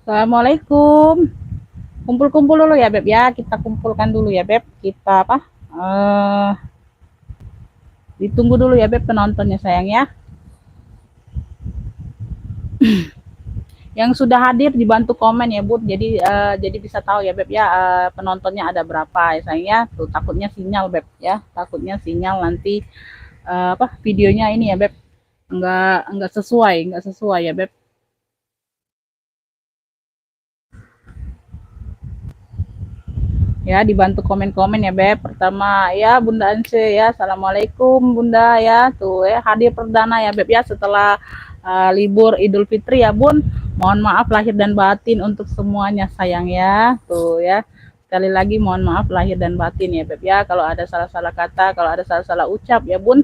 Assalamualaikum. Kumpul-kumpul dulu ya Beb ya. Kita kumpulkan dulu ya Beb. Kita apa? Eh Ditunggu dulu ya Beb penontonnya sayang ya. Yang sudah hadir dibantu komen ya Bud. Jadi bisa tahu ya Beb ya penontonnya ada berapa ya sayang ya. Tuh takutnya sinyal Beb ya. Takutnya sinyal nanti videonya ini ya Beb. Enggak sesuai ya Beb. Ya, dibantu komen-komen ya, Beb. Pertama, ya Bunda Ance ya. Assalamualaikum Bunda ya. Tuh ya, hadir perdana ya, Beb ya setelah libur Idul Fitri ya, Bun. Mohon maaf lahir dan batin untuk semuanya sayang ya. Tuh ya. Sekali lagi mohon maaf lahir dan batin ya, Beb ya. Kalau ada salah-salah kata, kalau ada salah-salah ucap ya, Bun.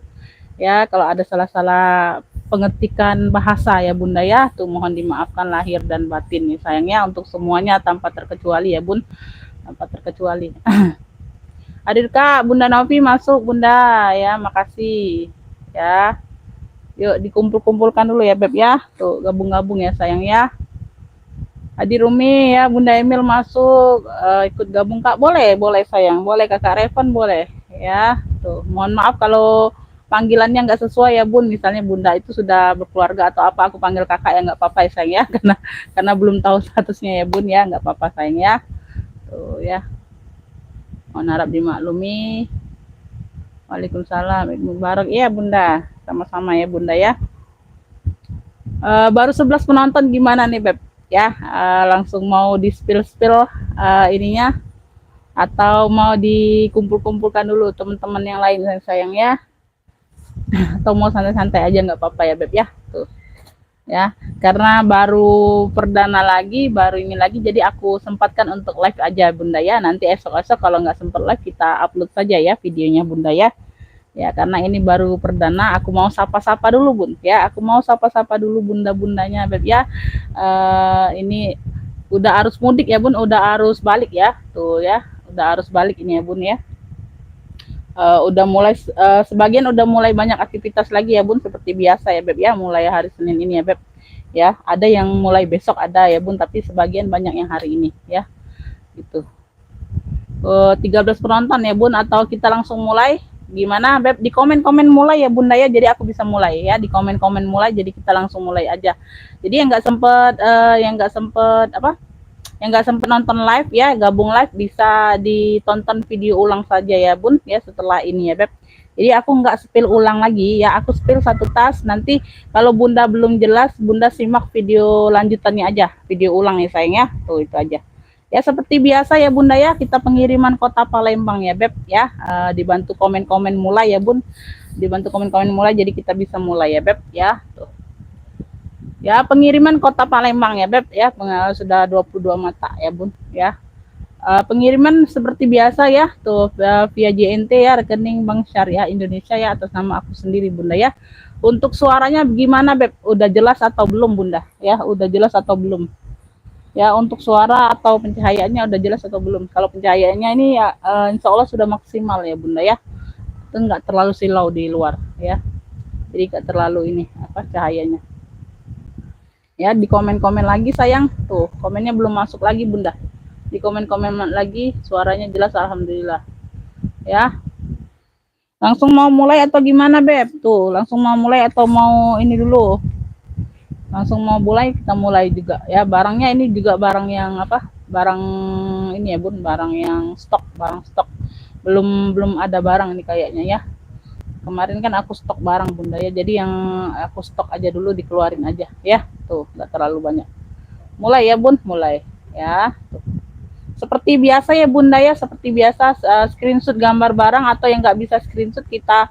Ya, kalau ada salah-salah pengetikan bahasa ya, Bunda ya. Tuh mohon dimaafkan lahir dan batin nih sayangnya untuk semuanya tanpa terkecuali ya, Bun, tanpa terkecuali. Hadir Kak, Bunda Novi masuk Bunda ya, makasih ya. Yuk dikumpul-kumpulkan dulu ya Beb ya. Tuh gabung-gabung ya sayang ya. Hadir Rumi ya, Bunda Emil masuk, ikut gabung Kak, boleh, boleh sayang, boleh Kakak Revan boleh ya. Tuh, mohon maaf kalau panggilannya nggak sesuai ya Bun, misalnya Bunda itu sudah berkeluarga atau apa, aku panggil Kakak ya nggak apa-apa ya sayang ya, karena belum tahu statusnya ya Bun ya, nggak apa-apa sayang ya. Tuh ya. Mohon harap dimaklumi. Waalaikumsalam. Mubarak. Iya Bunda. Sama-sama ya Bunda ya. Baru 11 penonton gimana nih Beb? Ya, langsung mau di spill-spill ininya atau mau dikumpul-kumpulkan dulu teman-teman yang lain sayang ya. Atau mau santai-santai aja nggak apa-apa ya Beb ya. Tuh. Ya, karena baru perdana lagi, baru ini lagi, jadi aku sempatkan untuk live aja Bunda ya. Nanti esok-esok kalau nggak sempat live kita upload saja ya videonya Bunda ya. Ya, karena ini baru perdana, aku mau sapa-sapa dulu Bun ya. Aku mau sapa-sapa dulu bunda-bundanya Beb ya. Ini udah arus mudik ya Bun, udah arus balik ya. Tuh ya, udah arus balik ini ya Bun ya. Udah mulai sebagian udah mulai banyak aktivitas lagi ya Bun, seperti biasa ya Beb ya, mulai hari Senin ini ya Beb ya. Ada yang mulai besok ada ya Bun, tapi sebagian banyak yang hari ini ya gitu. 13 penonton ya Bun, atau kita langsung mulai gimana Beb? Di komen-komen mulai ya Bunda ya, jadi aku bisa mulai ya, di komen-komen mulai, jadi kita langsung mulai aja. Jadi yang nggak sempet apa, yang nggak sempet nonton live ya, gabung live bisa ditonton video ulang saja ya Bun ya setelah ini ya Beb. Jadi aku nggak spill ulang lagi ya, aku spill satu tas, nanti kalau Bunda belum jelas Bunda simak video lanjutannya aja, video ulang ya sayang ya. Tuh itu aja ya, seperti biasa ya Bunda ya, kita pengiriman kota Palembang ya Beb ya. Dibantu komen-komen mulai ya Bun, dibantu komen-komen mulai, jadi kita bisa mulai ya Beb ya. Tuh ya, pengiriman kota Palembang ya Beb ya, sudah 22 mata ya Bun ya. Pengiriman seperti biasa ya, tuh via JNT ya, rekening Bank Syariah Indonesia ya, atas nama aku sendiri Bunda ya. Untuk suaranya gimana Beb? Udah jelas atau belum Bunda ya? Udah jelas atau belum ya? Untuk suara atau pencahayaannya udah jelas atau belum? Kalau pencahayaannya ini ya insya Allah sudah maksimal ya Bunda ya, itu nggak terlalu silau di luar ya, jadi nggak terlalu ini apa cahayanya ya. Di komen-komen lagi sayang, tuh komennya belum masuk lagi Bunda, di komen-komen lagi, suaranya jelas alhamdulillah ya. Langsung mau mulai atau gimana Beb? Tuh langsung mau mulai atau mau ini dulu? Langsung mau mulai, kita mulai juga ya. Barangnya ini juga barang yang apa, barang ini ya Bun, barang yang stok, barang stok, belum ada barang ini kayaknya ya. Kemarin kan aku stok barang Bunda ya, jadi yang aku stok aja dulu dikeluarin aja ya. Tuh nggak terlalu banyak. Mulai ya Bun, mulai ya. Tuh. Seperti biasa ya Bunda ya, seperti biasa screenshot gambar barang, atau yang nggak bisa screenshot kita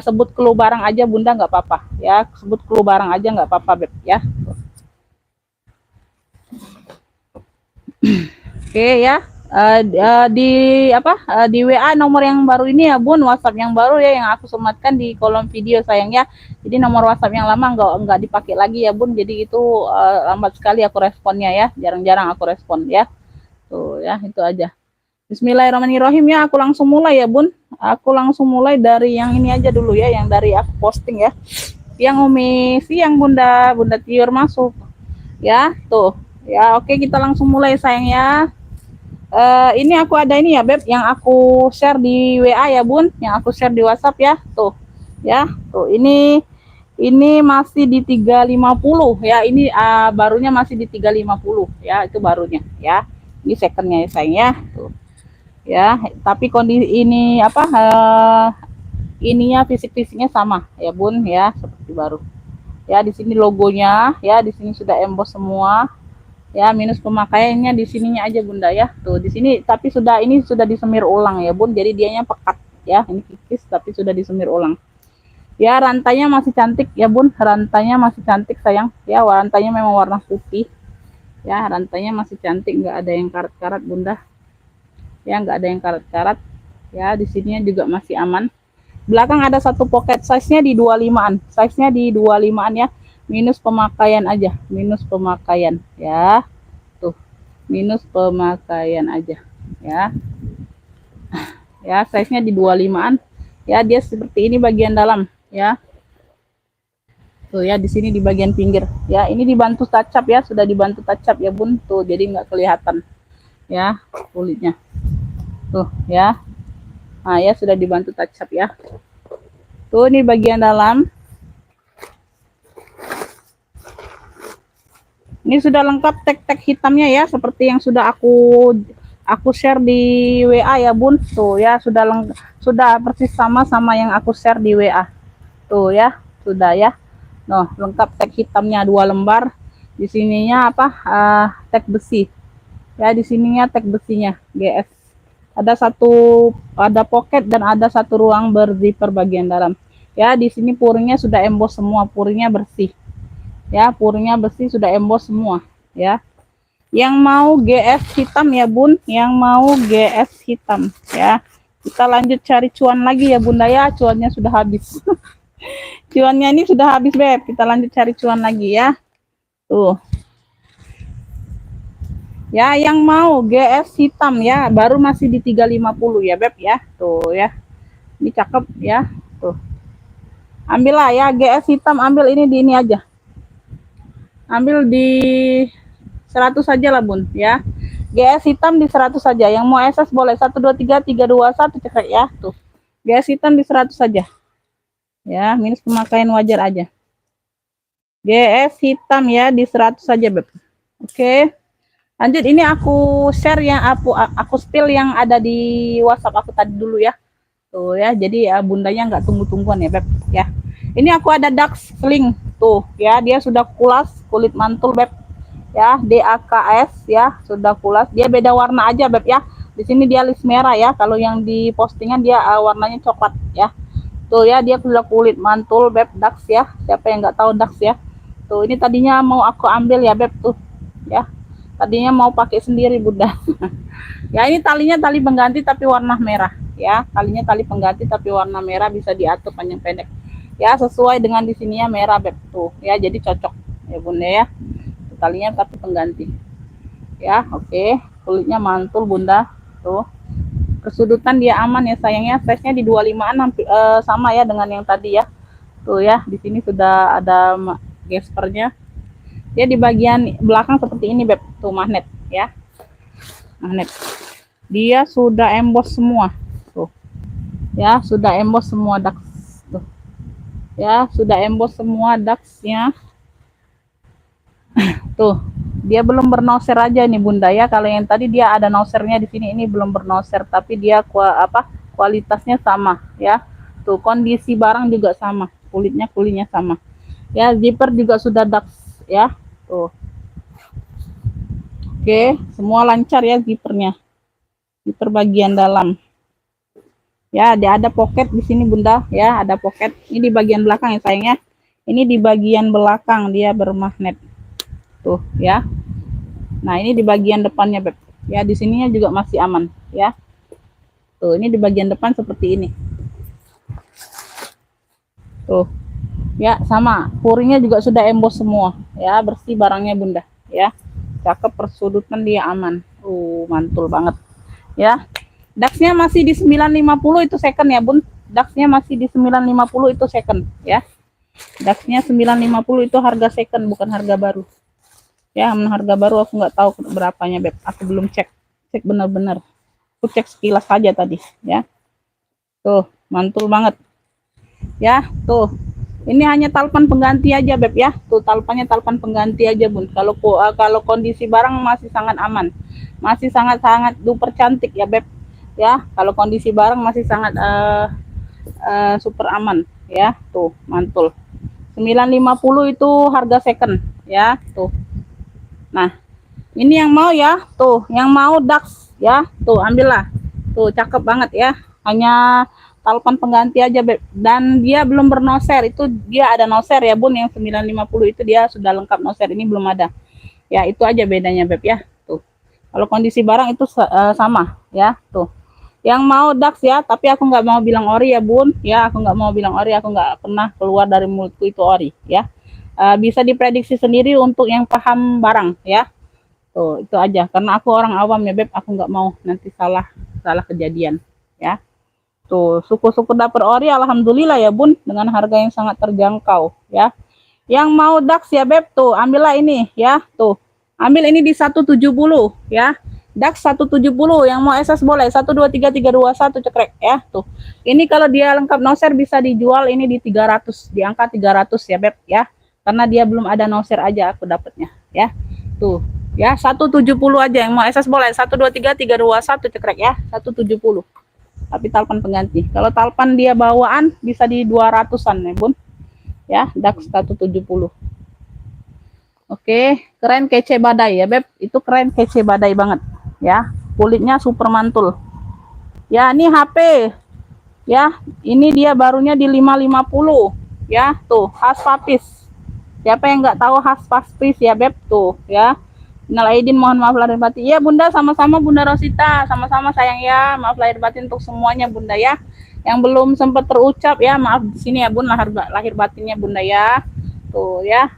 sebut clue barang aja Bunda, nggak apa-apa ya, sebut clue barang aja nggak apa-apa Beb ya. Oke ya. Di di WA nomor yang baru ini ya Bun, WhatsApp yang baru ya, yang aku sematkan di kolom video sayang ya. Jadi nomor WhatsApp yang lama nggak dipakai lagi ya Bun, jadi itu lambat sekali aku responnya ya, jarang-jarang aku respon ya. Tuh ya, itu aja. Bismillahirrahmanirrahim ya, aku langsung mulai ya Bun. Aku langsung mulai dari yang ini aja dulu ya, yang dari aku posting ya. Yang Umi siang Bunda Tiur masuk ya. Tuh Ya, oke, kita langsung mulai sayang ya. Ini aku ada ini ya Beb, yang aku share di WA ya Bun, yang aku share di WhatsApp ya. Tuh. Ya, tuh ini masih di 350 ya. Ini barunya masih di 350 ya, itu barunya ya. Ini secondnya ya sayang ya. Tuh. Ya, tapi kondisi ini apa ininya fisik-fisiknya sama ya Bun ya, seperti baru. Ya, di sini logonya ya, di sini sudah emboss semua. Ya, minus pemakaiannya di sininya aja Bunda ya. Tuh, di sini tapi ini sudah disemir ulang ya Bun. Jadi dianya pekat ya. Ini kikis tapi sudah disemir ulang. Ya, rantainya masih cantik ya Bun. Rantainya masih cantik sayang. Ya, rantainya memang warna putih. Ya, rantainya masih cantik, nggak ada yang karat-karat Bunda. Ya, nggak ada yang karat-karat. Ya, di sininya juga masih aman. Belakang ada satu pocket, size-nya di 25-an. Size-nya di 25-an ya. Minus pemakaian aja, minus pemakaian ya. Tuh, minus pemakaian aja ya. Ya, size-nya di 25-an. Ya, dia seperti ini bagian dalam ya. Tuh ya, di sini di bagian pinggir. Ya, ini dibantu touch up ya, sudah dibantu touch up ya Bun. Tuh, jadi nggak kelihatan ya kulitnya. Tuh ya. Nah, ya sudah dibantu touch up ya. Tuh, ini bagian dalam. Ini sudah lengkap tag-tag hitamnya ya, seperti yang sudah aku share di WA ya Bun. Tuh ya, sudah persis sama yang aku share di WA. Tuh ya, sudah ya. Noh, lengkap tag hitamnya 2 lembar. Di sininya apa? Tag besi. Ya, di sininya tag besinya GS. Ada pocket dan ada satu ruang berzipper bagian dalam. Ya, di sini puringnya sudah emboss semua, puringnya bersih. Ya, puringnya bersih, sudah emboss semua ya. Yang mau GS hitam ya Bun, yang mau GS hitam ya. Kita lanjut cari cuan lagi ya Bunda ya, cuannya sudah habis. Cuannya ini sudah habis Beb, kita lanjut cari cuan lagi ya. Tuh. Ya, yang mau GS hitam ya, baru masih di 350 ya Beb ya. Tuh ya. Ini cakep ya. Tuh. Ambillah ya GS hitam, ambil ini di ini aja. Ambil di 100 saja lah Bun ya. GS hitam di 100 saja. Yang mau SS boleh 1 2 3 3 2 1 cekrek ya. Tuh. GS hitam di 100 saja. Ya, minus pemakaian wajar aja. GS hitam ya di 100 saja Beb. Oke. Lanjut, ini aku share yang aku spill yang ada di WhatsApp aku tadi dulu ya. Tuh ya, jadi ya bundanya nggak tunggu-tungguan ya Beb ya. Ini aku ada Dax Sling tuh ya, dia sudah kulas, kulit mantul Beb ya, DAKS ya, sudah kulas. Dia beda warna aja Beb ya. Di sini dia list merah ya, kalau yang di postingan dia warnanya coklat ya. Tuh ya, dia sudah kulit mantul Beb, Dax ya. Siapa yang nggak tahu Dax ya. Tuh, ini tadinya mau aku ambil ya Beb tuh ya. Tadinya mau pakai sendiri Bunda. Ya, ini talinya tali pengganti tapi warna merah ya. Talinya tali pengganti tapi warna merah, bisa diatur panjang pendek. Ya, sesuai dengan di sininya merah Beb tuh ya, jadi cocok ya Bunda ya. Talinya tapi pengganti. Ya, oke. Kulitnya mantul Bunda. Tuh. Kesudutan dia aman ya sayangnya. Size-nya di 25-an sama ya dengan yang tadi ya. Tuh ya, di sini sudah ada gespernya. Dia di bagian belakang seperti ini Beb. Tuh magnet ya. Magnet. Dia sudah emboss semua. Tuh. Ya, sudah emboss semua Dax. Tuh. Ya, sudah emboss semua Dax-nya. Tuh. Dia belum bernoser aja nih Bunda ya. Kalau yang tadi dia ada nosernya di sini, ini belum bernoser, tapi dia kualitasnya sama ya. Tuh, kondisi barang juga sama, kulitnya sama. Ya, zipper juga sudah Dax ya. Tuh. Oke, semua lancar ya zippernya. Zipper bagian dalam. Ya, ada pocket di sini Bunda ya, ada pocket. Ini di bagian belakang ya sayangnya. Ini di bagian belakang dia bermagnet. Tuh ya. Nah, ini di bagian depannya Beb. Ya, di sininya juga masih aman ya. Tuh, ini di bagian depan seperti ini. Tuh. Ya, sama. Puringnya juga sudah emboss semua ya, bersih barangnya Bunda ya. Cakep, persudutan dia aman. Mantul banget ya. Dax-nya masih di 950 itu second ya Bun. Dax-nya masih di 950 itu second ya. Dax-nya 950 itu harga second, bukan harga baru. Ya, harga baru aku nggak tahu berapanya beb, aku belum cek benar-benar, aku cek sekilas saja tadi ya. Tuh mantul banget ya. Tuh ini hanya talpan pengganti aja beb ya. Tuh talpannya talpan pengganti aja bun. Kalau kondisi barang masih sangat aman, masih sangat duper cantik ya beb ya. Kalau kondisi barang masih sangat super aman ya. Tuh mantul 950 itu harga second ya. Tuh nah ini yang mau ya, tuh yang mau Dax ya, tuh ambillah. Tuh cakep banget ya. Hanya talpan pengganti aja beb. Dan dia belum bernoser. Itu dia ada noser ya bun, yang 950 itu dia sudah lengkap noser, ini belum ada. Ya itu aja bedanya beb ya. Tuh. Kalau kondisi barang itu sama ya, tuh. Yang mau Dax ya, tapi aku nggak mau bilang ori ya bun. Ya aku nggak mau bilang ori, aku nggak pernah keluar dari mulutku itu ori ya. Bisa diprediksi sendiri untuk yang paham barang ya. Tuh, itu aja. Karena aku orang awam ya, Beb. Aku nggak mau nanti salah salah kejadian, ya. Tuh, syukur-syukur dapur ori, alhamdulillah ya, Bun, dengan harga yang sangat terjangkau, ya. Yang mau Dax ya, Beb, tuh, ambillah ini, ya. Tuh. Ambil ini di 170, ya. Dax 170, yang mau SS boleh 123 321 cekrek ya, tuh. Ini kalau dia lengkap noser bisa dijual ini di 300, di angka 300 ya, Beb, ya. Karena dia belum ada noser aja aku dapatnya, ya. Tuh, ya 170 aja, yang mau SS boleh 123 321 cekrek ya, 170. Tapi talpan pengganti. Kalau talpan dia bawaan bisa di 200-an ya bun ya. Dax 170. Oke, keren kece badai ya beb, itu keren kece badai banget ya. Kulitnya super mantul ya. Ini HP ya, ini dia barunya di 550 ya. Tuh khas papis, siapa yang nggak tahu khas papis ya beb. Tuh ya, Minal aidin, mohon maaf lahir batin. Iya Bunda, sama-sama Bunda Rosita, sama-sama sayang ya. Maaf lahir batin untuk semuanya Bunda ya. Yang belum sempat terucap ya, maaf di sini ya Bun, lahir batinnya Bunda ya. Tuh ya.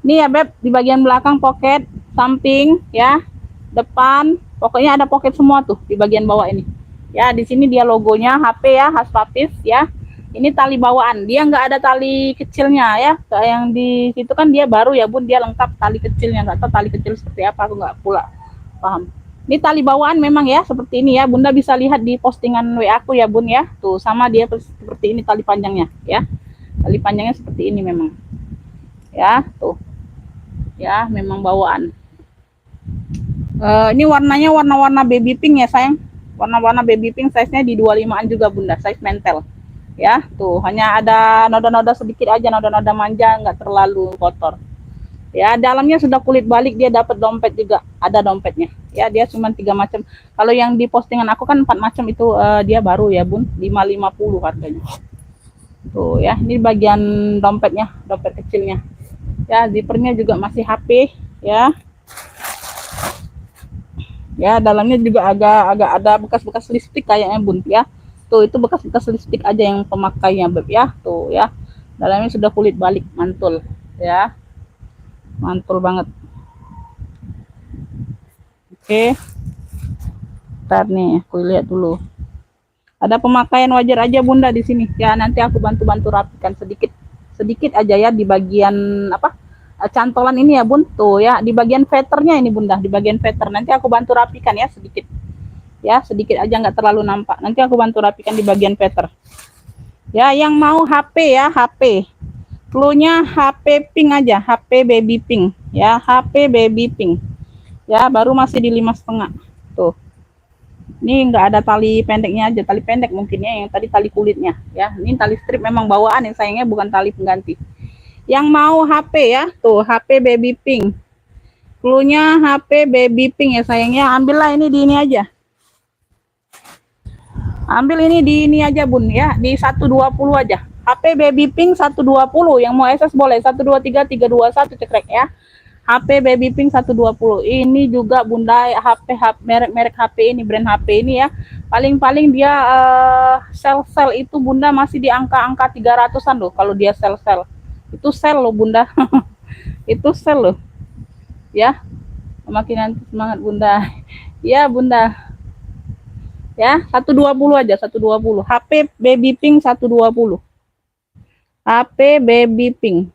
Nih ya Beb, di bagian belakang pocket, samping ya, depan, pokoknya ada pocket semua tuh di bagian bawah ini. Ya, di sini dia logonya HP ya, khas papis ya. Ini tali bawaan, dia nggak ada tali kecilnya ya. Kayak yang di situ kan dia baru ya Bun, dia lengkap tali kecilnya. Nggak tahu tali kecil seperti apa, aku nggak pula paham. Ini tali bawaan memang ya, seperti ini ya. Bunda bisa lihat di postingan WA aku ya Bun ya. Tuh sama dia seperti ini tali panjangnya ya. Tali panjangnya seperti ini memang. Ya, tuh. Ya, memang bawaan. Ini warnanya warna-warna baby pink ya sayang. Warna-warna baby pink, size-nya di 25-an juga Bunda, size mentel. Ya tuh hanya ada noda-noda sedikit aja, noda-noda manja, nggak terlalu kotor ya. Dalamnya sudah kulit balik, dia dapat dompet juga, ada dompetnya ya. Dia cuma 3 macam, kalau yang di postingan aku kan 4 macam itu. Dia baru ya Bun, 550 harganya. Tuh ya, ini bagian dompetnya, dompet kecilnya ya. Zippernya juga masih HP ya. Ya dalamnya juga agak ada bekas-bekas lipstick kayaknya Bun ya. Tuh itu bekas-bekas lipstick aja yang pemakainya beb ya. Tuh ya, dalamnya sudah kulit balik, mantul ya, mantul banget. Oke, ntar nih aku lihat dulu, ada pemakaian wajar aja Bunda di sini ya. Nanti aku bantu-bantu rapikan sedikit aja ya di bagian apa, cantolan ini ya Bun. Tuh ya, di bagian veternya ini Bunda, di bagian veter nanti aku bantu rapikan ya sedikit ya, sedikit aja, nggak terlalu nampak. Nanti aku bantu rapikan di bagian veter ya. Yang mau HP ya, HP cluenya HP pink aja, HP baby pink ya, HP baby pink ya, baru masih di 5,5. Tuh ini nggak ada tali pendeknya aja, tali pendek mungkinnya, yang tadi tali kulitnya ya. Ini tali strip memang bawaan yang sayangnya, bukan tali pengganti. Yang mau HP ya, tuh HP baby pink, cluenya HP baby pink ya sayangnya. Ambillah ini di ini aja, ambil ini di ini aja Bun ya, di 120 aja. HP baby pink 120, yang mau SS boleh 123 321 cekrek ya. HP baby pink 120. Ini juga Bunda HP merek HP ini, brand HP ini ya. Paling-paling dia sel itu Bunda masih di angka-angka 300-an loh kalau dia sel. Itu sel loh Bunda. Itu sel loh. Ya. Makin nanti semangat Bunda. Ya Bunda. Ya, 120 aja, 120. HP baby pink 120. HP baby pink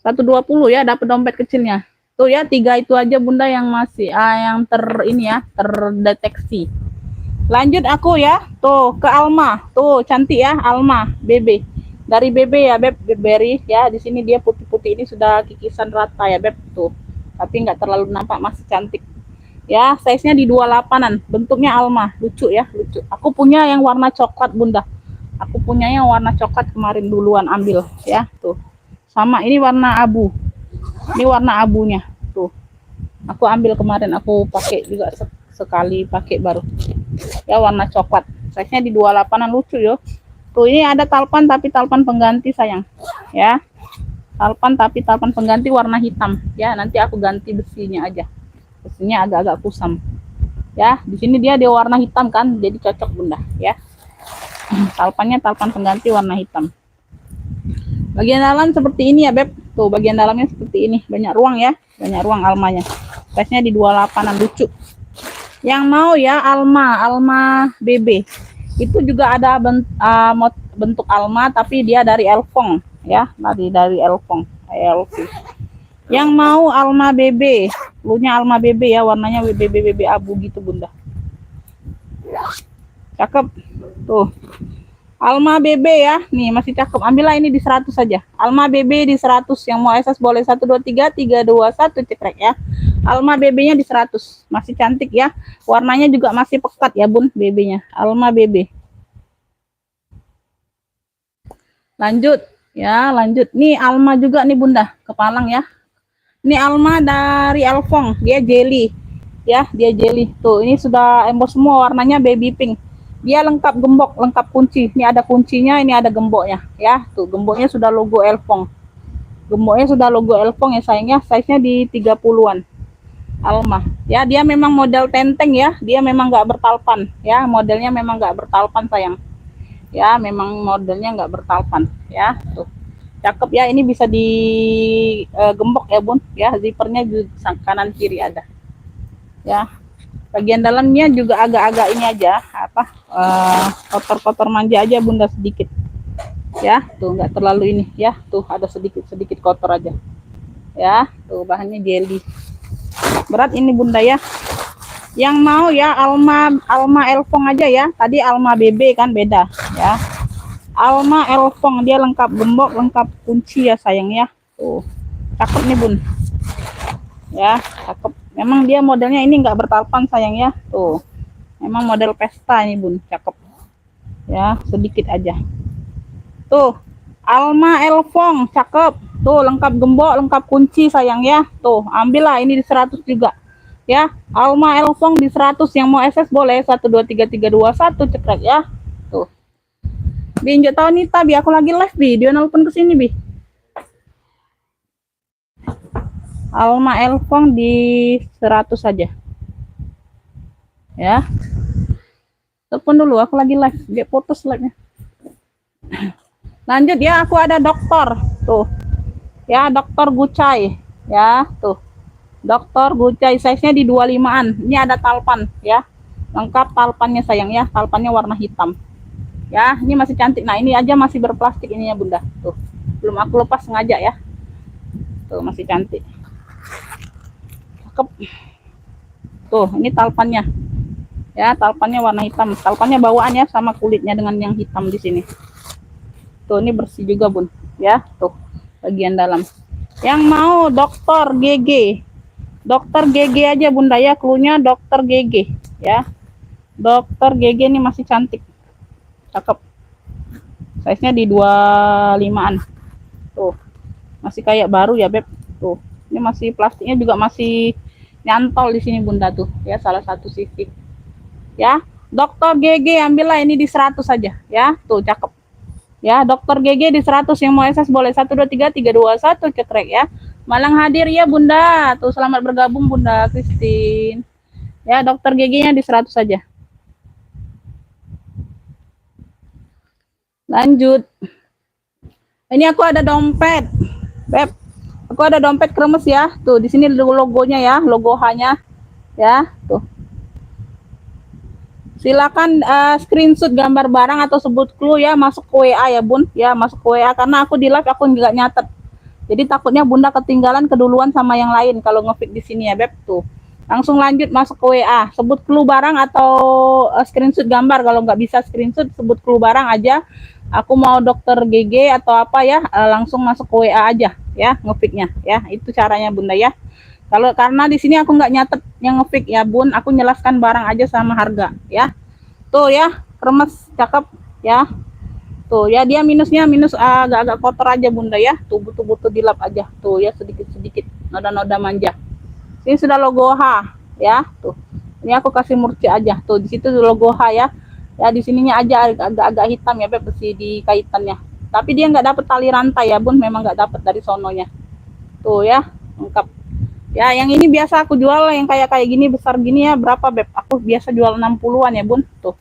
120 ya, dapat dompet kecilnya. Tuh ya, 3 itu aja Bunda yang masih yang ini ya, terdeteksi. Lanjut aku ya, tuh ke Alma, tuh cantik ya, Alma BB. Dari BB ya Beb, Berry ya, di sini dia putih-putih ini sudah kikisan rata ya Beb tuh. Tapi nggak terlalu nampak, masih cantik. Ya, size-nya di 28-an. Bentuknya Alma, lucu ya, lucu. Aku punya yang warna coklat Bunda. Aku punya yang warna coklat kemarin duluan ambil ya, tuh. Sama ini warna abu. Ini warna abunya, tuh. Aku ambil kemarin, aku pakai juga sekali pakai baru. Ya, warna coklat. Size-nya di 28-an, lucu yo. Tuh, ini ada talpan tapi talpan pengganti sayang. Ya. Talpan tapi talpan pengganti warna hitam. Ya, nanti aku ganti besinya aja. Besinya agak-agak kusam. Ya, di sini dia warna hitam kan, jadi cocok Bunda, ya. Talpannya talpan pengganti warna hitam. Bagian dalam seperti ini ya Beb. Tuh, bagian dalamnya seperti ini. Banyak ruang ya. Banyak ruang Almanya. Size-nya di 28-an, lucu. Yang mau ya Alma BB. Itu juga ada bentuk Alma tapi dia dari Elfong ya, dari Elfong. Yang mau Alma BB, lunya Alma BB ya, warnanya BB abu gitu Bunda. Cakep. Tuh. Alma BB ya. Nih masih cakep. Ambillah ini di 100 saja. Alma BB di 100. Yang mau SS boleh 123 321 cekrek ya. Alma BB-nya di 100. Masih cantik ya. Warnanya juga masih pekat ya Bun BB-nya. Alma BB. Lanjut ya, lanjut. Nih Alma juga nih Bunda, kepalang ya. Ini Alma dari Elfong, dia jelly. Ya, dia jelly. Tuh, ini sudah emboss semua, warnanya baby pink. Dia lengkap gembok, lengkap kunci. Ini ada kuncinya, ini ada gemboknya. Ya, tuh gemboknya sudah logo Elfong. Gemboknya sudah logo Elfong ya sayangnya. Size-nya di 30-an. Alma. Ya, dia memang model tenteng ya. Dia memang nggak bertalpan. Ya, modelnya memang nggak bertalpan sayang. Ya, memang modelnya nggak bertalpan. Ya, tuh. Cakep ya, ini bisa digembok ya Bun. Ya, zippernya kanan kiri ada. Ya, bagian dalamnya juga agak-agak ini aja, apa kotor-kotor manja aja Bunda sedikit. Ya, tuh nggak terlalu ini ya, tuh ada sedikit kotor aja. Ya, tuh bahannya jelly. Berat ini Bunda ya. Yang mau ya Alma Elfong aja ya. Tadi Alma BB kan beda ya. Alma Elfong dia lengkap gembok, lengkap kunci ya sayang ya. Tuh. Cakep nih Bun. Ya, cakep. Memang dia modelnya ini nggak bertalpan sayang ya. Tuh. Memang model pesta ini Bun, cakep. Ya, sedikit aja. Tuh. Alma Elfong, cakep. Tuh, lengkap gembok, lengkap kunci sayang ya. Tuh, ambillah ini di 100 juga. Ya, Alma Elfong di 100, yang mau SS boleh 123 321 cekrek ya. Tuh. Binjok tahu Nita, Bi, aku lagi live, Bi. Dia nelpon ke sini, Bi. Alma Elfong di 100 saja. Ya. Telepon dulu, aku lagi live. Dia foto slide-nya. Lanjut ya, aku ada dokter. Tuh. Ya, dokter Gucai. Ya, tuh. Dokter Gucai, size-nya di 25-an. Ini ada talpan, ya. Lengkap talpannya sayang ya. Talpannya warna hitam. Ya, ini masih cantik. Nah, ini aja masih berplastik ininya Bunda. Tuh. Belum aku lepas sengaja ya. Tuh, masih cantik. Cakep. Tuh, ini talpannya. Ya, talpannya warna hitam. Talpannya bawaan ya, sama kulitnya dengan yang hitam di sini. Tuh, ini bersih juga Bun. Ya, tuh. Bagian dalam. Yang mau dokter GG. Dokter GG aja Bunda ya, cluenya dokter GG ya. Dokter GG ini masih cantik. Cakep. Size-nya di 25-an. Tuh. Masih kayak baru ya, Beb. Tuh. Ini masih plastiknya juga masih nyantol di sini Bunda tuh. Ya, salah satu sisi. Ya. Dokter GG ambillah ini di 100 saja ya. Tuh, cakep. Ya, dokter GG di 100, yang mau SS boleh 123 321 cekrek ya. Malang hadir ya Bunda. Tuh, selamat bergabung Bunda Christine. Ya, dokter GG-nya di 100 saja. Lanjut. Ini aku ada dompet. Beb. Aku ada dompet kremes ya. Tuh, di sini logonya ya, logo H-nya. Ya, tuh. Silakan screenshot gambar barang atau sebut clue ya, masuk ke WA ya Bun. Ya, masuk ke WA karena aku di live aku nggak nyatet. Jadi takutnya bunda ketinggalan keduluan sama yang lain kalau ngefit di sini ya beb. Tuh langsung lanjut masuk ke WA, sebut clue barang atau screenshot gambar. Kalau nggak bisa screenshot, sebut clue barang aja, aku mau dokter GG atau apa ya, langsung masuk ke WA aja ya ngefitnya ya. Itu caranya bunda ya. Kalau karena di sini aku nggak nyatet yang ngefit ya bun, aku jelaskan barang aja sama harga ya. Tuh ya, kremes cakep ya. Tuh ya, dia minusnya minus agak-agak kotor aja bunda ya. Tuh butuh-butuh dilap aja. Tuh ya, sedikit-sedikit noda-noda manja. Ini sudah logo H ya. Tuh. Ini aku kasih murci aja. Tuh di situ logo H ya. Ya di sininya aja agak-agak hitam ya beb, besi di kaitannya. Tapi dia nggak dapet tali rantai ya bun, memang nggak dapet dari sononya. Tuh ya, lengkap. Ya, yang ini biasa aku jual yang kayak gini besar gini ya, berapa beb? Aku biasa jual 60-an ya, Bun. Tuh.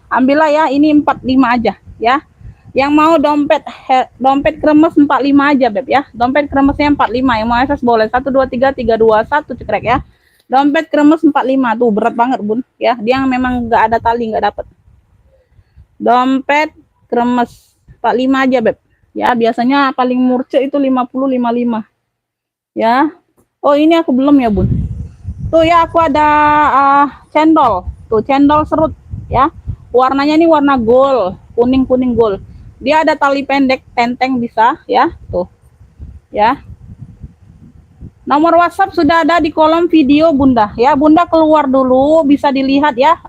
Ambillah ya, ini 45 aja ya. Yang mau dompet kremes 45 aja, beb ya. Dompet kremesnya 45, yang mau SS boleh 1 2 3 3 2 1 cekrek ya. Dompet kremes 45 tuh berat banget, Bun, ya. Dia memang nggak ada tali, nggak dapet. Dompet kremes 45 aja, beb. Ya, biasanya paling murce itu 50 55. Ya. Oh, ini aku belum ya bun. Tuh ya, aku ada cendol. Tuh cendol serut ya. Warnanya ini warna gold, kuning gold. Dia ada tali pendek, tenteng bisa ya. Tuh ya. Nomor WhatsApp sudah ada di kolom video bunda ya. Bunda keluar dulu, bisa dilihat ya.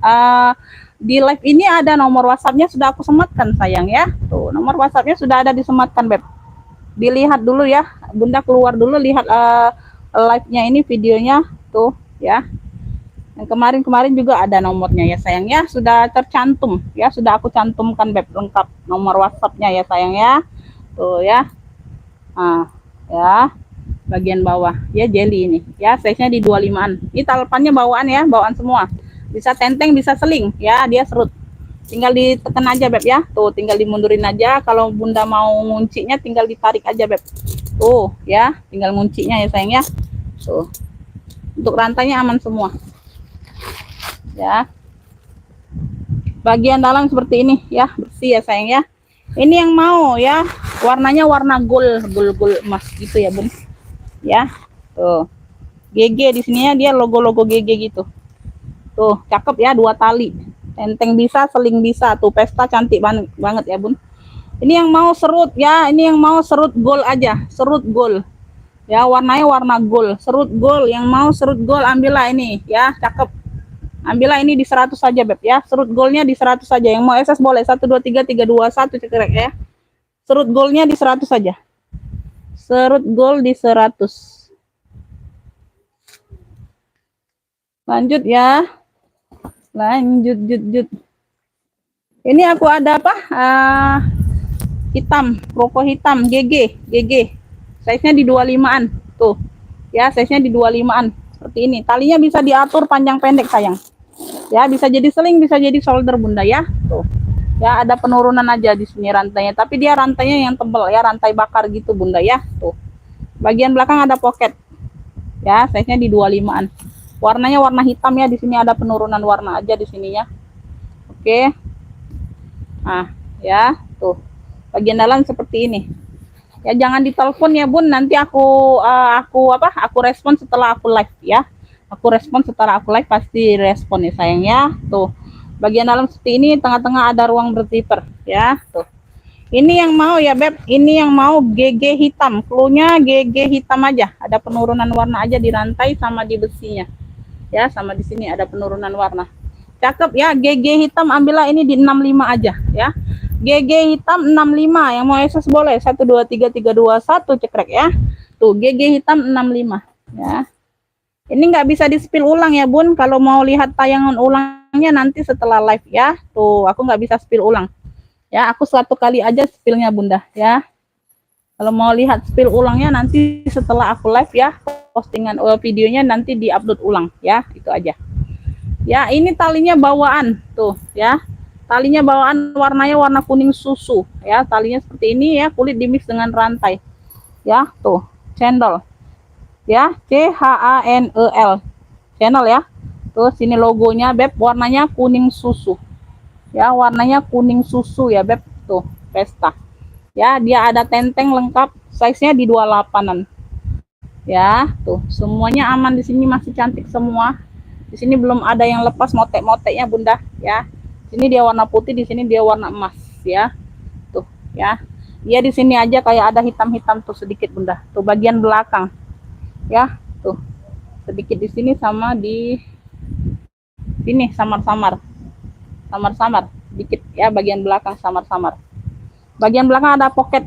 Di live ini ada nomor WhatsAppnya, sudah aku sematkan sayang ya. Tuh nomor WhatsAppnya sudah ada disematkan beb. Dilihat dulu ya. Bunda keluar dulu, lihat live-nya ini, videonya tuh ya. Yang kemarin juga ada nomornya ya sayang ya, sudah tercantum ya, sudah aku cantumkan beb lengkap nomor WhatsApp-nya ya sayang ya. Tuh ya. Nah, ya. Bagian bawah ya jelly ini ya, size-nya di 25-an. Ini talepannya bawaan ya, bawaan semua. Bisa tenteng, bisa seling ya, dia serut. Tinggal ditekan aja beb ya. Tuh tinggal dimundurin aja. Kalau bunda mau nguncinya tinggal ditarik aja beb. Tuh ya, tinggal nguncinya ya sayang ya. Tuh. Untuk rantainya aman semua. Ya. Bagian dalam seperti ini ya, bersih ya sayang ya. Ini yang mau ya, warnanya warna gold emas gitu ya, Bun. Ya. Tuh. GG di sininya dia logo-logo GG gitu. Tuh, cakep ya, 2 tali. Tenteng bisa, seling bisa. Tuh pesta cantik banget ya, Bun. Ini yang mau serut ya, ini yang mau serut gold aja, serut gold. Ya, warnanya warna gold, serut gold. Yang mau serut gold ambillah ini ya, cakep. Ambillah ini di 100 saja beb ya. Serut goldnya di 100 saja. Yang mau SS boleh 1 2 3 3 2 1 cekrek ya. Serut goldnya di 100 saja. Serut gold di 100. Lanjut ya. Lanjut. Ini aku ada apa? Hitam, rokok hitam GG. Size-nya di 25-an. Tuh. Ya, size-nya di 25-an. Seperti ini. Talinya bisa diatur panjang pendek sayang. Ya, bisa jadi seling, bisa jadi solder bunda ya. Tuh. Ya, ada penurunan aja di sini rantainya, tapi dia rantainya yang tebal ya, rantai bakar gitu bunda ya. Tuh. Bagian belakang ada pocket. Ya, size-nya di 25-an. Warnanya warna hitam ya, di sini ada penurunan warna aja di sininya. Oke. Nah, ya, tuh. Bagian dalam seperti ini. Ya, jangan ditelepon ya bun, nanti aku respon setelah aku live ya. Aku respon setelah aku live, pasti respon ya sayang ya. Tuh bagian dalam seperti ini, tengah-tengah ada ruang berzipper ya. Tuh ini yang mau ya beb, ini yang mau GG hitam, cluenya GG hitam aja, ada penurunan warna aja di rantai sama di besinya ya, sama di sini ada penurunan warna. Cakep ya, GG hitam ambillah ini di 65 aja ya. GG hitam 65, yang mau SS boleh 1 2 3 3 2 1 cekrek ya. Tuh GG hitam 65 ya. Ini nggak bisa di spill ulang ya bun, kalau mau lihat tayangan ulangnya nanti setelah live ya. Tuh aku nggak bisa spill ulang ya, aku 1 kali aja spillnya bunda ya. Kalau mau lihat spill ulangnya nanti setelah aku live ya, postingan videonya nanti diupload ulang ya, itu aja ya. Ini talinya bawaan tuh ya, talinya bawaan, warnanya warna kuning susu ya. Talinya seperti ini ya, kulit dimix dengan rantai ya. Tuh cendol ya, CHANEL channel ya. Tuh sini logonya beb, warnanya kuning susu ya, warnanya kuning susu ya beb. Tuh pesta Ya, dia ada tenteng lengkap, size-nya di 28-an. Ya, tuh, semuanya aman di sini, masih cantik semua. Di sini belum ada yang lepas motek-moteknya, Bunda, ya. Sini dia warna putih, di sini dia warna emas, ya. Tuh, ya. Dia di sini aja kayak ada hitam-hitam tuh sedikit, Bunda. Tuh bagian belakang. Ya, tuh. Sedikit di sini sama di sini samar-samar. Samar-samar, sedikit ya bagian belakang samar-samar. Bagian belakang ada pocket,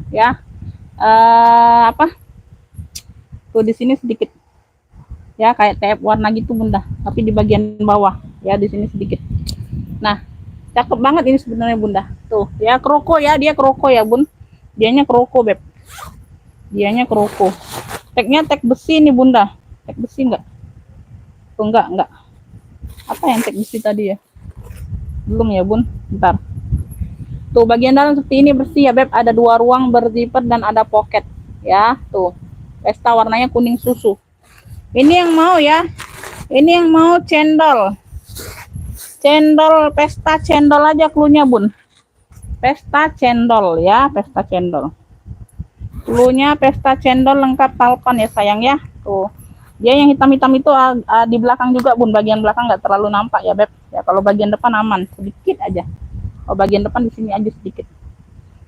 ya. Apa? Tuh di sini sedikit. Ya, kayak TF warna gitu, Bunda. Tapi di bagian bawah, ya di sini sedikit. Nah, cakep banget ini sebenarnya, Bunda. Tuh, ya kroko ya, dia kroko ya, Bun. Dianya kroko, Beb. Dianya kroko. Tagnya tag besi nih, Bunda. Tag besi enggak? Tuh enggak. Apa yang tag besi tadi ya? Belum ya, Bun. Bentar. Tuh bagian dalam seperti ini bersih ya, Beb. Ada 2 ruang berzipper dan ada pocket. Ya, tuh. Pesta warnanya kuning susu. Ini yang mau ya. Ini yang mau cendol. Cendol pesta cendol aja klunya, Bun. Pesta cendol ya, pesta cendol. Klunya pesta cendol lengkap talpan ya, sayang ya. Tuh. Dia yang hitam-hitam itu di belakang juga, Bun. Bagian belakang nggak terlalu nampak ya, Beb. Ya, kalau bagian depan aman, sedikit aja. Oh, bagian depan di sini aja sedikit.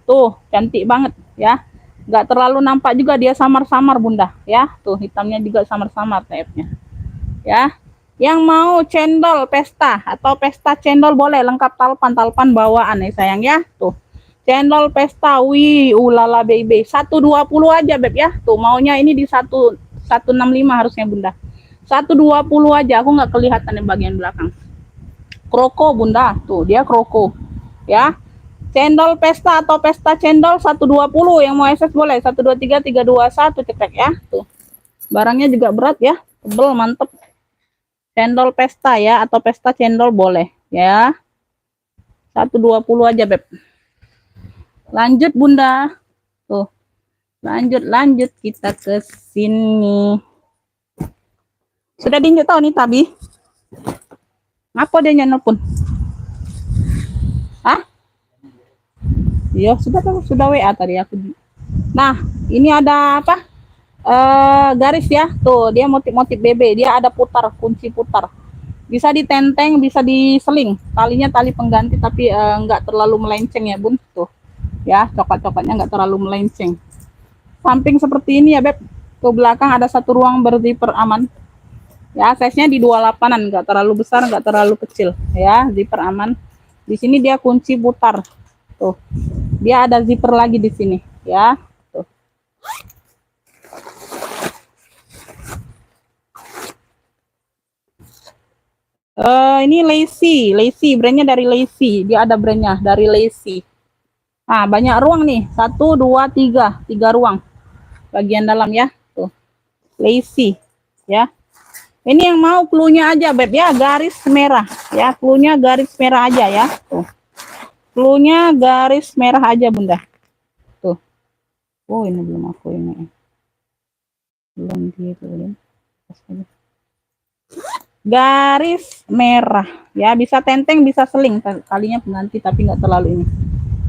Tuh, cantik banget ya. Nggak terlalu nampak juga, dia samar-samar, Bunda. Ya, tuh hitamnya juga samar-samar TF-nya. Ya. Yang mau cendol pesta atau pesta cendol boleh, lengkap talpan bawaan ya, sayang ya. Tuh. Cendol pesta, wih, ulala baby. 120 aja, Beb ya. Tuh, maunya ini di 165 harusnya, Bunda. 120 aja, aku nggak kelihatan di bagian belakang. Kroko, Bunda. Tuh, dia kroko. Ya. Cendol pesta atau pesta cendol 120, yang mau SS boleh 123 321 cekrek ya. Tuh. Barangnya juga berat ya, tebel mantep. Cendol pesta ya atau pesta cendol boleh ya. 120 aja, Beb. Lanjut, Bunda. Tuh. Lanjut kita ke sini. Sudah diinjak tahu nih Tabi? Ngapa dia nelpon? Hah? Iya, sudah WA tadi aku. Nah, ini ada apa? Garis ya. Tuh, dia motif-motif BB. Dia ada putar, kunci putar. Bisa ditenteng, bisa diseling. Talinya tali pengganti tapi enggak terlalu melenceng ya, Bun. Tuh. Ya, coklat-coklatnya enggak terlalu melenceng. Samping seperti ini ya, Beb. Ke belakang ada 1 ruang berzipper aman. Ya, size-nya di 28-an, enggak terlalu besar, enggak terlalu kecil. Ya, zipper aman. Di sini dia kunci putar. Tuh. Dia ada zipper lagi di sini, ya. Tuh. Ini Lacy, brandnya dari Lacy. Dia ada brandnya dari Lacy. Nah, banyak ruang nih. 1, 2, 3. 3 ruang. Bagian dalam ya. Tuh. Lacy. Ya. Ini yang mau cluenya aja, Beb ya. Garis merah. Ya, cluenya garis merah aja ya. Tuh. Cluenya garis merah aja, Bunda. Tuh. Oh, ini belum aku ini. Belum gitu ya. Garis merah ya, bisa tenteng bisa seling, kalinya pengganti tapi nggak terlalu ini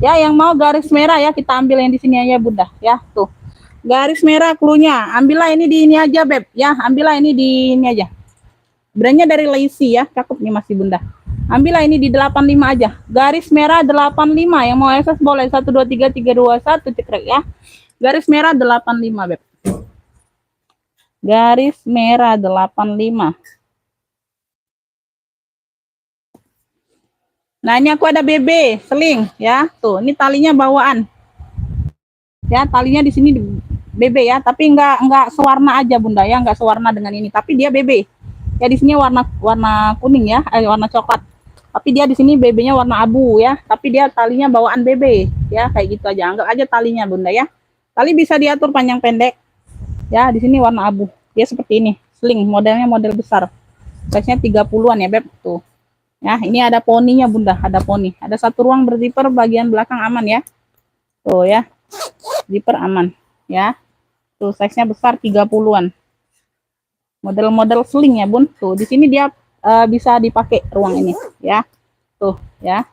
ya. Yang mau garis merah ya, kita ambil yang di sini aja, Bunda ya. Tuh garis merah klunya, ambillah ini di ini aja, Beb ya. Ambillah ini di ini aja, brandnya dari Lacy ya, cakep nih masih, Bunda. Ambillah ini di 85 aja, garis merah 85. Yang mau SS boleh 123 321 cekrek ya. Garis merah 85, Beb. Garis merah 85. Nah, ini aku ada BB seling ya. Tuh, ini talinya bawaan. Ya, talinya di sini BB ya, tapi enggak sewarna aja, Bunda ya, enggak sewarna dengan ini, tapi dia BB. Ya, di sini warna kuning ya, warna coklat. Tapi dia di sini BB-nya warna abu ya, tapi dia talinya bawaan BB ya, kayak gitu aja. Anggap aja talinya, Bunda ya. Tali bisa diatur panjang pendek. Ya, di sini warna abu. Dia seperti ini, sling, modelnya model besar. Size-nya 30-an ya, Beb. Tuh. Ya, ini ada poninya, Bunda, ada poni. Ada 1 ruang berzipper, bagian belakang aman ya. Tuh ya. Zipper aman ya. Tuh size-nya besar 30-an. Model-model sling ya, Bun. Tuh, di sini dia bisa dipakai ruang ini ya. Tuh ya.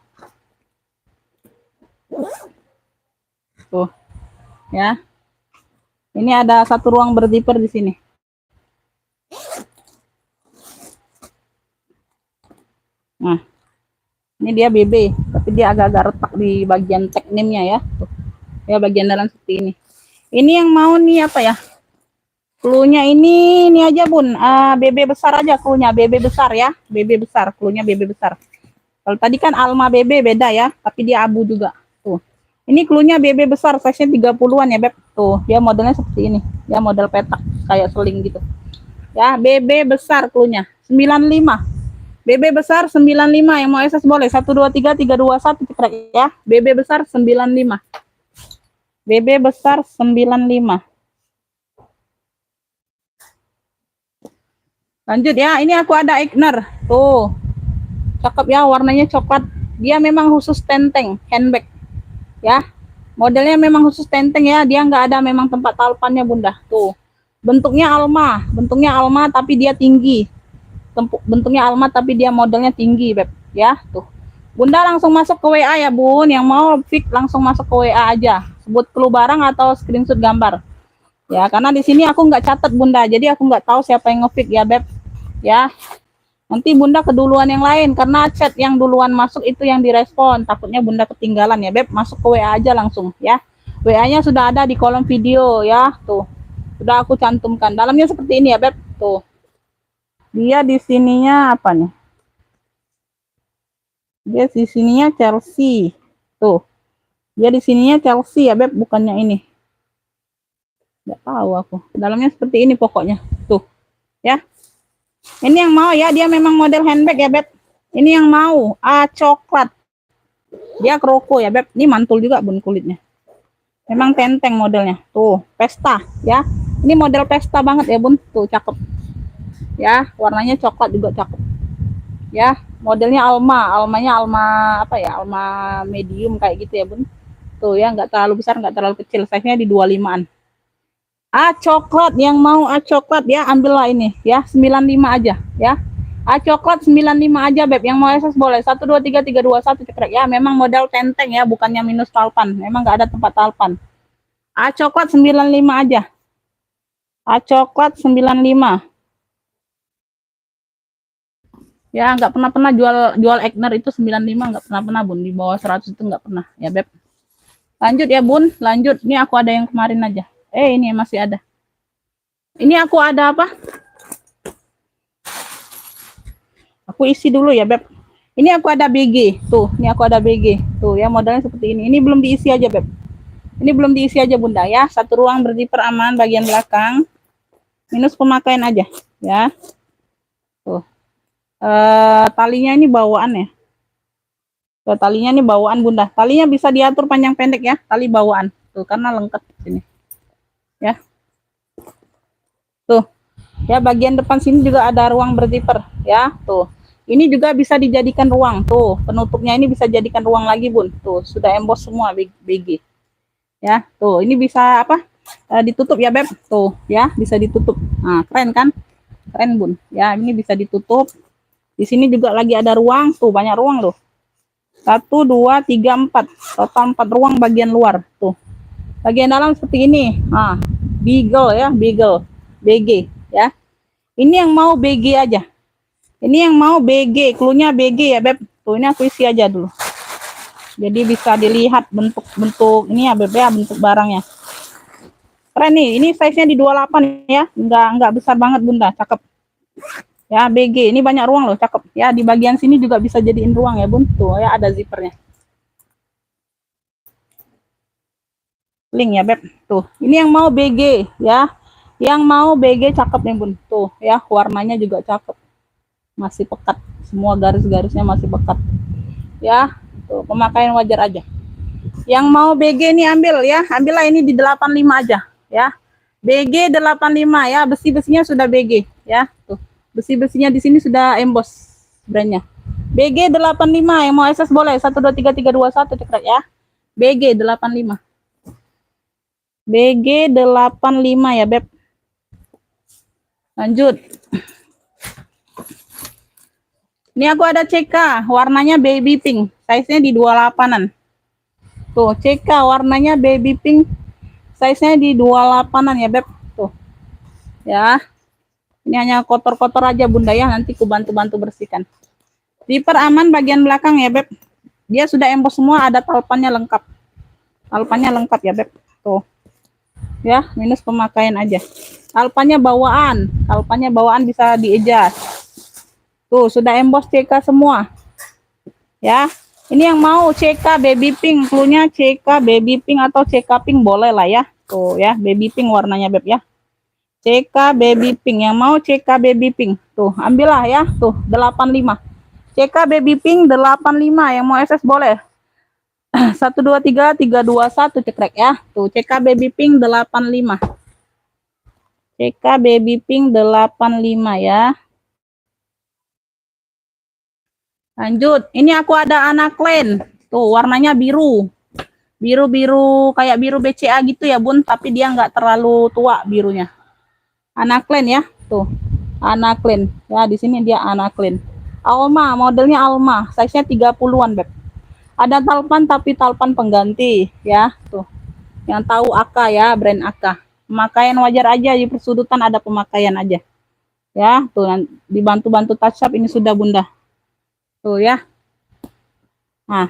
ya. Ini ada satu ruang berzipper di sini. Nah, ini dia BB, tapi dia agak-agak retak di bagian tag name-nya ya. Tuh. Ya, bagian dalam seperti ini. Ini yang mau nih apa ya? Cluenya ini aja Bun, BB besar aja cluenya, BB besar ya, BB besar, cluenya BB besar. Kalau tadi kan Alma BB beda ya, tapi dia abu juga. Tuh. Ini cluenya BB besar, size-nya 30-an ya, Beb. Tuh, dia modelnya seperti ini. Dia model petak kayak seling gitu. Ya, BB besar cluenya, 95. BB besar 95, yang mau SS boleh 123 321 cekrek ya. BB besar 95. BB besar 95. Lanjut ya, ini aku ada Eigner. Tuh. Cakep ya, warnanya coklat. Dia memang khusus tenteng, handbag. Ya. Modelnya memang khusus tenteng ya, dia nggak ada memang tempat talpannya Bunda. Tuh. Bentuknya Alma tapi dia tinggi. Bentuknya Alma tapi dia modelnya tinggi, Beb. Ya, tuh. Bunda langsung masuk ke WA ya, Bun. Yang mau fix langsung masuk ke WA aja. Sebut clue barang atau screenshot gambar. Ya, karena di sini aku nggak catat Bunda, jadi aku nggak tahu siapa yang nge-fix ya, Beb. Ya, nanti Bunda keduluan yang lain karena chat yang duluan masuk itu yang direspon. Takutnya Bunda ketinggalan ya, Beb. Masuk ke WA aja langsung ya. WA-nya sudah ada di kolom video ya, tuh. Sudah aku cantumkan. Dalamnya seperti ini ya, Beb. Tuh. Dia di sininya apa nih? Dia di sininya Chelsea. Tuh. Dia di sininya Chelsea ya, Beb, bukannya ini. Enggak tahu aku. Dalamnya seperti ini pokoknya. Tuh. Ya. Ini yang mau ya, dia memang model handbag ya, Beb. Ini yang mau, coklat. Dia kroko ya, Beb. Ini mantul juga Bun kulitnya. Memang tenteng modelnya. Tuh, pesta ya. Ini model pesta banget ya, Bun. Tuh, cakep. Ya, warnanya coklat juga cakep. Ya, modelnya Almanya Alma apa ya? Alma medium kayak gitu ya, Bun. Tuh ya, nggak terlalu besar, nggak terlalu kecil. Size-nya di 25-an. Coklat, yang mau coklat ya ambillah ini ya, 95 aja ya. Coklat 95 aja, Beb. Yang mau SS boleh 123 321 cekrek ya. Memang model tenteng ya, bukannya minus talpan. Memang nggak ada tempat talpan. Coklat 95 aja. Coklat 95. Ya, nggak pernah jual Eigner itu 95, nggak pernah Bun. Di bawah 100 itu nggak pernah ya, Beb. Lanjut ya, Bun. Lanjut. Ini aku ada yang kemarin aja. Ini masih ada. Ini aku ada apa? Aku isi dulu ya, Beb. Ini aku ada BG. Tuh, ini aku ada BG. Tuh ya, modelnya seperti ini. Ini belum diisi aja, Beb. Ini belum diisi aja, Bunda ya. Satu ruang berzipper aman bagian belakang. Minus pemakaian aja, ya. Tuh. Talinya ini bawaan ya. Tuh, talinya ini bawaan, Bunda. Talinya bisa diatur panjang pendek ya, tali bawaan. Tuh, karena lengkap sini. Ya. Tuh. Ya, bagian depan sini juga ada ruang berzipper ya. Tuh. Ini juga bisa dijadikan ruang. Tuh, penutupnya ini bisa jadikan ruang lagi, Bun. Tuh, sudah emboss semua BG. Ya, tuh, ini bisa apa? Ditutup ya, Beb. Tuh, ya, bisa ditutup. Nah, keren kan? Keren, Bun. Ya, ini bisa ditutup. Di sini juga lagi ada ruang. Tuh, banyak ruang loh. 1 2 3 4. Total 4 ruang bagian luar. Tuh. Bagian dalam seperti ini. Beagle ya, Beagle. BG ya. Ini yang mau BG aja. Ini yang mau BG, cluenya BG ya, Beb. Tuh, ini aku isi aja dulu. Jadi bisa dilihat bentuk ini ya, Beb ya, bentuk barangnya. Keren nih, ini size-nya di 28 ya. Enggak besar banget, Bunda. Cakep. Ya, BG. Ini banyak ruang loh, cakep. Ya, di bagian sini juga bisa jadiin ruang ya, Bun. Tuh ya, ada zippernya. Link ya, Beb. Tuh, ini yang mau BG ya. Yang mau BG cakep nih, Bun. Tuh ya, warnanya juga cakep. Masih pekat. Semua garis-garisnya masih pekat. Ya, tuh pemakaian wajar aja. Yang mau BG ini ambil ya. Ambillah ini di 85 aja ya. BG 85 ya, besi-besinya sudah BG ya. Tuh. Besi-besinya di sini sudah emboss brandnya. BG 85, yang mau SS boleh 123 321 cekrek ya. BG 85. BG 85 ya, Beb. Lanjut. Ini aku ada CK, warnanya baby pink, size-nya di 28-an. Tuh, CK warnanya baby pink, size-nya di 28-an ya, Beb. Tuh. Ya. Ini hanya kotor-kotor aja Bunda ya, nanti ku bantu-bantu bersihkan. Zipper aman bagian belakang ya, Beb. Dia sudah embos semua, ada talpannya lengkap. Talpannya lengkap ya, Beb. Tuh. Ya, minus pemakaian aja. Talpannya bawaan bisa diejas. Tuh, sudah embos CK semua. Ya. Ini yang mau CK baby pink, cluenya CK baby pink atau CK pink boleh lah ya. Tuh ya, baby pink warnanya Beb ya. CK baby pink, yang mau CK baby pink. Tuh, ambillah ya. Tuh, 85. CK baby pink 85, yang mau SS boleh. 123 321 cekrek ya. Tuh, CK baby pink 85. CK baby pink 85 ya. Lanjut, ini aku ada anak lain. Tuh, warnanya biru. Biru-biru kayak biru BCA gitu ya, Bun, tapi dia nggak terlalu tua birunya. Anak lain ya. Tuh. Anak lain. Ya, di sini dia anak lain. Alma, modelnya Alma, size-nya 30-an, Beb. Ada talpan tapi talpan pengganti ya, tuh. Yang tahu AK ya, brand AK. Pemakaian wajar aja, di persudutan ada pemakaian aja. Ya, tuh dibantu-bantu touch up ini sudah Bunda. Tuh ya. Nah,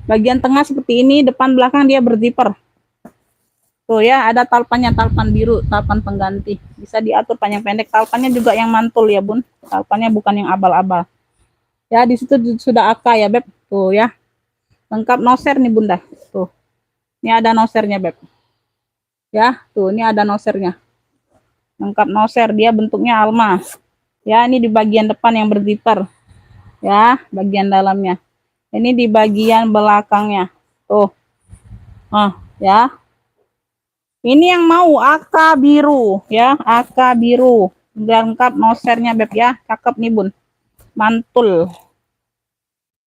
bagian tengah seperti ini, depan belakang dia berzipper. Tuh ya, ada talpannya, talpan biru, talpan pengganti. Bisa diatur panjang pendek. Talpannya juga yang mantul ya, Bun. Talpannya bukan yang abal-abal. Ya, di situ sudah AK ya, Beb. Tuh ya. Lengkap noser nih Bunda. Tuh. Ini ada nosernya, Beb. Ya, tuh ini ada nosernya. Lengkap noser, dia bentuknya Alma. Ya, ini di bagian depan yang berzipper. Ya, bagian dalamnya. Ini di bagian belakangnya. Tuh. Ya. Ini yang mau AK biru, ya, AK biru. Lengkap nosernya, Beb ya. Cakep nih, Bun. Mantul.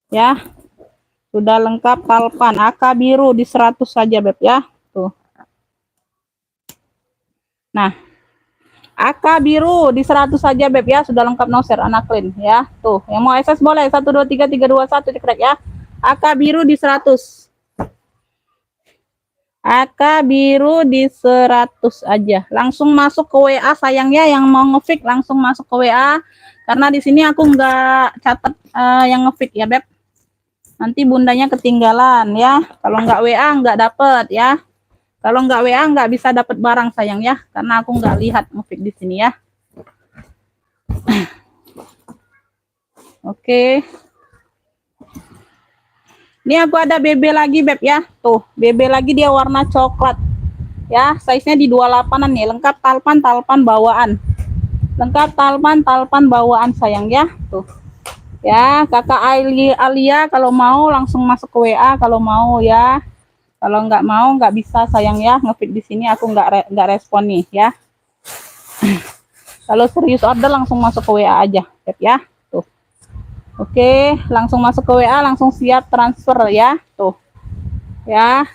Ya. Sudah lengkap talpan. AK biru di 100 saja, Beb ya. Tuh. Nah. AK biru di 100 saja, Beb ya. Sudah lengkap noser anak clean ya. Tuh, yang mau SS boleh 123 321 cekrek ya. AK biru di 100. AK biru di 100 aja. Langsung masuk ke WA sayangnya, yang mau ngefix langsung masuk ke WA karena di sini aku nggak catat yang ngefix ya, Beb. Nanti bundanya ketinggalan ya. Kalau nggak WA nggak dapet ya. Kalau nggak WA nggak bisa dapat barang sayang ya, karena aku nggak lihat ngefix di sini ya. Oke. Ini aku ada BB lagi, Beb ya. Tuh, BB lagi dia warna coklat. Ya, size-nya di 28-an nih, lengkap talpan bawaan. Lengkap talpan bawaan sayang ya. Tuh. Ya, Kakak Alia kalau mau langsung masuk ke WA kalau mau ya. Kalau nggak mau nggak bisa sayang ya, ngefit di sini aku nggak respon nih ya. Kalau serius order langsung masuk ke WA aja, Beb ya. Tuh. Oke, langsung masuk ke WA, langsung siap transfer ya. Tuh. Ya.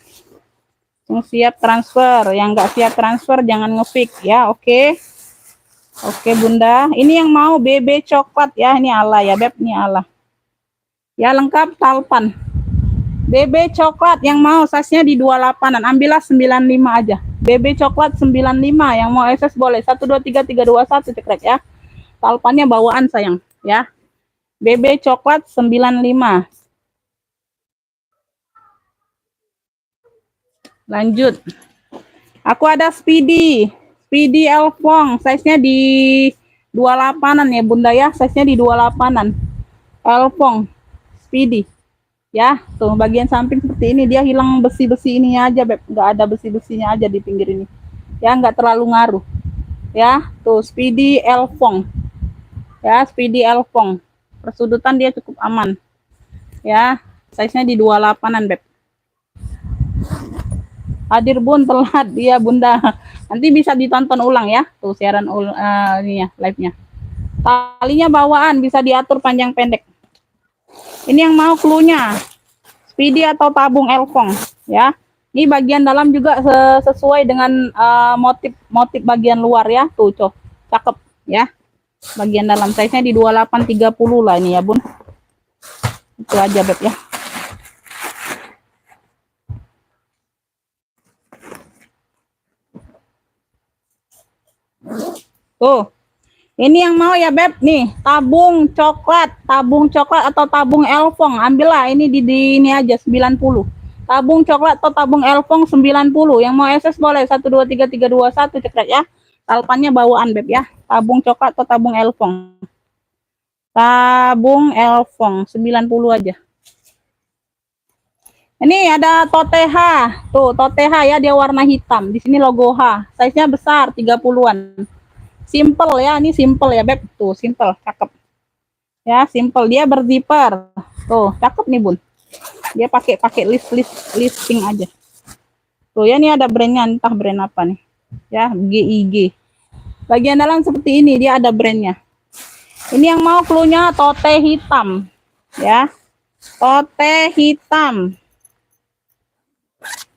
Langsung siap transfer. Yang nggak siap transfer jangan ngefix ya, oke. Oke, Bunda. Ini yang mau BB coklat ya, ini ala ya, Beb, ini ala. Ya, lengkap talpan. BB coklat yang mau size-nya di 28-an, ambillah 95 aja. BB coklat 95, yang mau SS boleh 123 321 cekrek ya. Talpannya bawaan sayang ya. BB coklat 95. Lanjut. Aku ada Speedy Elfong, size-nya di 28-an ya Bunda ya, size-nya di 28-an. Elfong Speedy. Ya, tuh bagian samping seperti ini, dia hilang besi-besi ini aja, Beb. Nggak ada besi-besinya aja di pinggir ini. Ya, nggak terlalu ngaruh. Ya, tuh Speedy Elfong. Ya, Speedy Elfong. Persudutan dia cukup aman. Ya, size-nya di 28-an, Beb. Hadir Bun, telat dia Bunda. Nanti bisa ditonton ulang ya, tuh siaran ini ya, live-nya. Talinya bawaan, bisa diatur panjang pendek. Ini yang mau cluenya, Speedy atau tabung Elfong ya. Ini bagian dalam juga sesuai dengan motif bagian luar ya, tuh cakep ya. Bagian dalam size-nya di 2830 lah ini ya, Bun. Itu aja, Beb ya. Tuh. Ini yang mau ya Beb, nih tabung coklat atau tabung elfong, ambillah ini di ini aja 90. Tabung coklat atau tabung elfong 90. Yang mau SS boleh 123321 cekrek ya. Talpannya bawaan Beb ya. Tabung coklat atau tabung elfong. Tabung elfong 90 aja. Ini ada Toteha. Tuh, Toteha ya, dia warna hitam. Di sini logo H. Size-nya besar 30-an. Simple ya, ini simple ya Beb. Tuh, simple, cakep. Ya, simple, dia berzipper. Tuh, cakep nih Bun. Dia pakai listing aja. Tuh ya, ini ada brandnya, entah brand apa nih. Ya, GIG. Bagian dalam seperti ini, dia ada brandnya. Ini yang mau cluenya tote hitam. Ya. Tote hitam.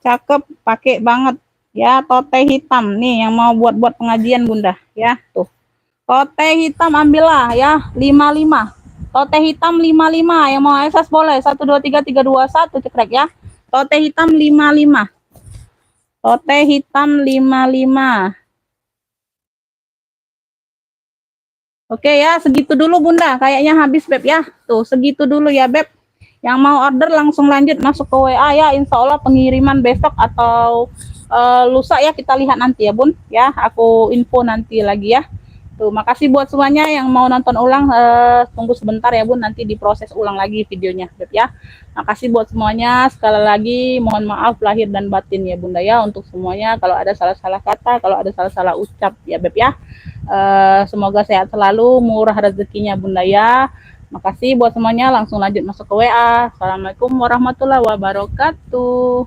Cakep, pakai banget. Ya, tote hitam nih yang mau buat pengajian Bunda ya. Tuh, tote hitam ambillah ya, 55. Tote hitam 55, yang mau SS boleh 123321 cekrek ya. Tote hitam 55. Tote hitam 55. Oke ya, segitu dulu Bunda, kayaknya habis Beb ya. Tuh, segitu dulu ya Beb. Yang mau order langsung lanjut masuk ke WA ya, insya Allah pengiriman besok atau lusa ya, kita lihat nanti ya Bun ya, aku info nanti lagi ya. Tuh, makasih buat semuanya yang mau nonton ulang, tunggu sebentar ya Bun, nanti diproses ulang lagi videonya Beb ya. Makasih buat semuanya, sekali lagi mohon maaf lahir dan batin ya Bunda ya, untuk semuanya kalau ada salah-salah kata, kalau ada salah-salah ucap ya Beb ya. Semoga sehat selalu, murah rezekinya Bunda ya. Makasih buat semuanya, langsung lanjut masuk ke WA. Assalamualaikum warahmatullahi wabarakatuh.